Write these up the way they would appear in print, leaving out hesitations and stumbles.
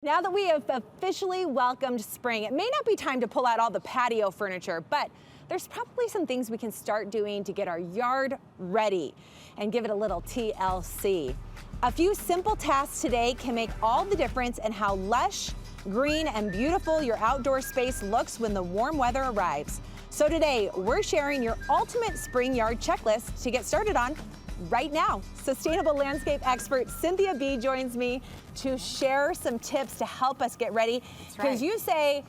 Now that we have officially welcomed spring, it may not be time to pull out all the patio furniture, but there's probably some things we can start doing to get our yard ready and give it a little TLC. A few simple tasks today can make all the difference in how lush, green, and beautiful your outdoor space looks when the warm weather arrives. So today, we're sharing your ultimate spring yard checklist to get started on right now. Sustainable landscape expert Cynthia Bee joins me to share some tips to help us get ready. Because you say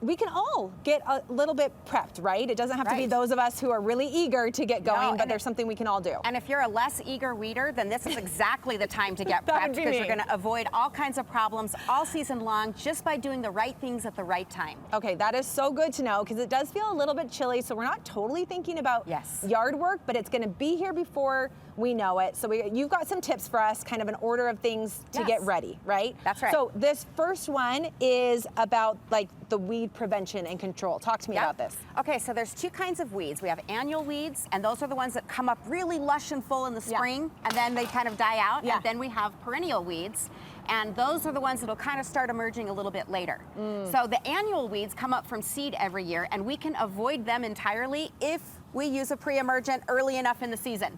we can all get a little bit prepped, right? It doesn't have to be those of us who are really eager to get going, but there's something we can all do. And if you're a less eager weeder, then this is exactly the time to get prepped, because you're going to avoid all kinds of problems all season long just by doing the right things at the right time. Okay, that is so good to know, because it does feel a little bit chilly, so we're not totally thinking about yard work, but it's going to be here before we know it. So you've got some tips for us, kind of an order of things to get ready, right? That's right. So this first one is about like the weed prevention and control. Talk to me about this. Okay, so there's two kinds of weeds. We have annual weeds, and those are the ones that come up really lush and full in the spring, and then they kind of die out. And then we have perennial weeds, and those are the ones that'll kind of start emerging a little bit later. So the annual weeds come up from seed every year, and we can avoid them entirely if we use a pre-emergent early enough in the season.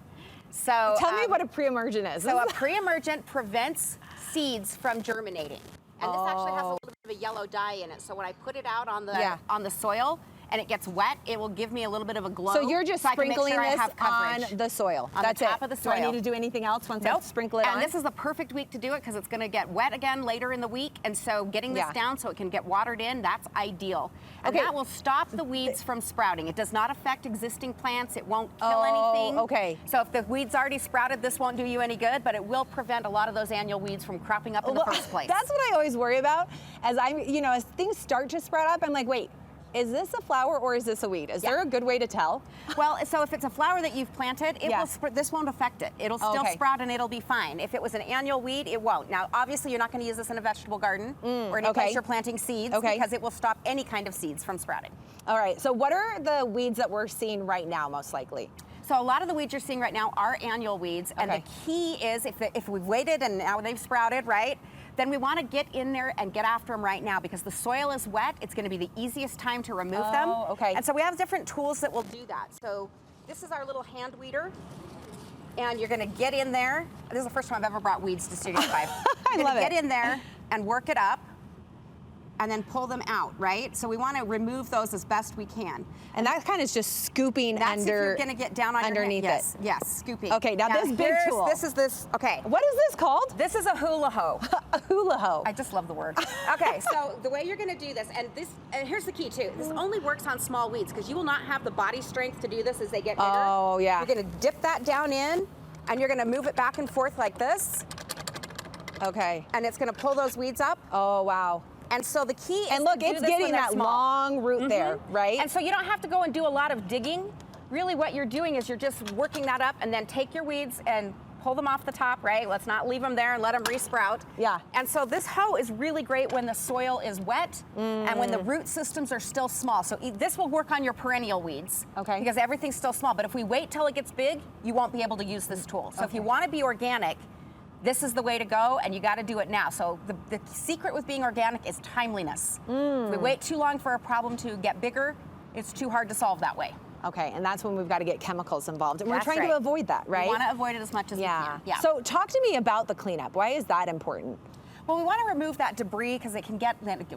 So tell me what a pre-emergent is. So a pre-emergent prevents seeds from germinating. And this actually has a little bit of a yellow dye in it. So when I put it out on the soil and it gets wet, it will give me a little bit of a glow. So you're just sprinkling this on the soil. On the top of the soil. Do I need to do anything else once I sprinkle it on? And this is the perfect week to do it, because it's going to get wet again later in the week. And so getting this down so it can get watered in, that's ideal. And that will stop the weeds from sprouting. It does not affect existing plants. It won't kill anything. Okay. So if the weed's already sprouted, this won't do you any good, but it will prevent a lot of those annual weeds from cropping up in the first place. That's what I always worry about. As things start to sprout up, I'm like, wait, is this a flower or is this a weed? Is there a good way to tell? Well, so if it's a flower that you've planted, it will this won't affect it. It'll still sprout and it'll be fine. If it was an annual weed, it won't. Now, obviously, you're not going to use this in a vegetable garden or any place you're planting seeds, because it will stop any kind of seeds from sprouting. All right. So what are the weeds that we're seeing right now, most likely? So a lot of the weeds you're seeing right now are annual weeds, and the key is if we've waited and now they've sprouted, right, then we want to get in there and get after them right now, because the soil is wet. It's going to be the easiest time to remove them. And so we have different tools that will do that. So this is our little hand weeder, and you're going to get in there. This is the first time I've ever brought weeds to Studio 5. I love it. Get in there and work it up, and then pull them out, right? So we want to remove those as best we can. And that kind of is just scooping That's if you're going to get down on underneath your it. Yes, scooping. Okay, now this big tool. This is this, What is this called? This is a hula hoe. A hula hoe. I just love the word. Okay, so the way you're going to do this, and here's the key too. This only works on small weeds, because you will not have the body strength to do this as they get bigger. Oh, yeah. You're going to dip that down in, and you're going to move it back and forth like this. Okay. And it's going to pull those weeds up. Oh, wow. And so the key is and look, it's getting that long root there, right? And so you don't have to go and do a lot of digging. Really what you're doing is you're just working that up, and then take your weeds and pull them off the top, right? Let's not leave them there and let them resprout. Yeah. And so this hoe is really great when the soil is wet and when the root systems are still small. So this will work on your perennial weeds, because everything's still small. But if we wait till it gets big, you won't be able to use this tool. So if you want to be organic, this is the way to go, and you got to do it now. So the secret with being organic is timeliness. If we wait too long for a problem to get bigger, it's too hard to solve that way. Okay, and that's when we've got to get chemicals involved. And we're trying to avoid that, right? We want to avoid it as much as we can. Yeah. So talk to me about the cleanup. Why is that important? Well, we want to remove that debris, because it can get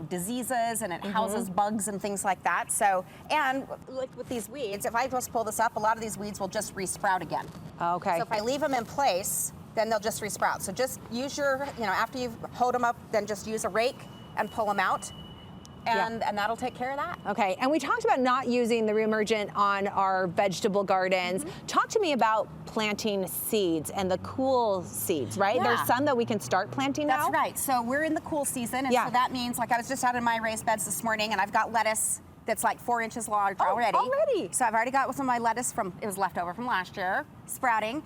diseases, and it houses bugs and things like that. So, and like with these weeds, if I just pull this up, a lot of these weeds will just resprout again. Okay. So if I leave them in place, then they'll just resprout. So just use your, after you've hoed them up, then just use a rake and pull them out. And that'll take care of that. Okay, and we talked about not using the reemergent on our vegetable gardens. Talk to me about planting seeds and the cool seeds, right? Yeah. There's some that we can start planting now? That's right. So we're in the cool season, and so that means, like, I was just out in my raised beds this morning, and I've got lettuce that's like 4 inches large already. So I've already got some of my lettuce it was left over from last year, sprouting.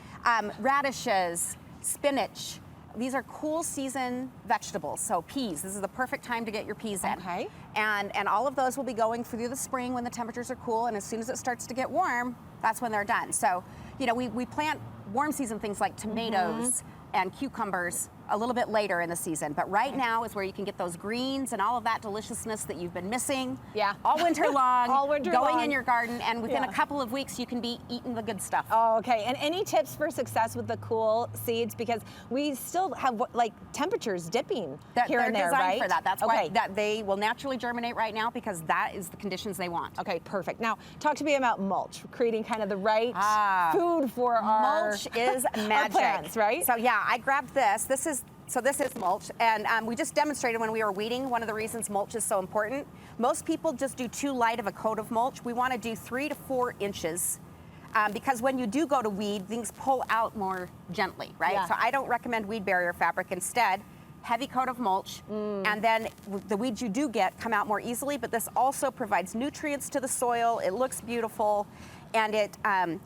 Radishes, spinach. These are cool season vegetables. So peas, this is the perfect time to get your peas in. Okay. And all of those will be going through the spring when the temperatures are cool, and as soon as it starts to get warm, that's when they're done. So, we plant warm season things like tomatoes and cucumbers a little bit later in the season. But right now is where you can get those greens and all of that deliciousness that you've been missing. Yeah. All winter long. All winter going long. in your garden, and within a couple of weeks you can be eating the good stuff. Oh, okay. And any tips for success with the cool seeds? Because we still have like temperatures dipping here and there, They're right? designed for that. That's why that they will naturally germinate right now, because that is the conditions they want. Okay, perfect. Now, talk to me about mulch, creating kind of the right food for our mulch is magic. Our plants, right? So yeah, I grabbed this. This is mulch, and we just demonstrated when we were weeding one of the reasons mulch is so important. Most people just do too light of a coat of mulch. We want to do 3 to 4 inches. Because when you do go to weed, things pull out more gently, right? Yeah. So I don't recommend weed barrier fabric. Instead, heavy coat of mulch, and then the weeds you do get come out more easily, but this also provides nutrients to the soil. It looks beautiful, and it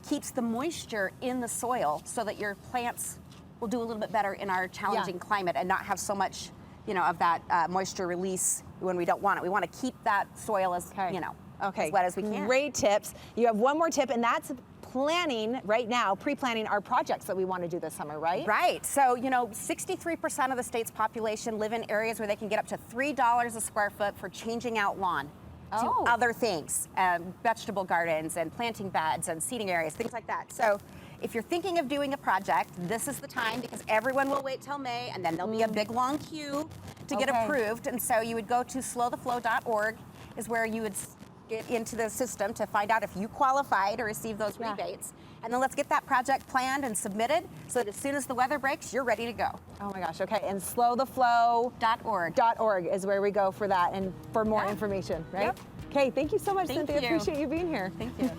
keeps the moisture in the soil so that your plants will do a little bit better in our challenging climate and not have so much, of that moisture release when we don't want it. We want to keep that soil as, as wet as we can. Great tips. You have one more tip, and that's planning right now, pre-planning our projects that we want to do this summer, right? Right. So, 63% of the state's population live in areas where they can get up to $3 a square foot for changing out lawn to other things, vegetable gardens and planting beds and seating areas, things like that. So if you're thinking of doing a project, this is the time, because everyone will wait till May, and then there'll be a big long queue to get approved. And so you would go to slowtheflow.org is where you would get into the system to find out if you qualify to receive those rebates. And then let's get that project planned and submitted so that as soon as the weather breaks, you're ready to go. Oh my gosh, okay. And slowtheflow.org is where we go for that and for more information, right? Yep. Okay, thank you so much, Thank Cynthia. you. Appreciate you being here. Thank you.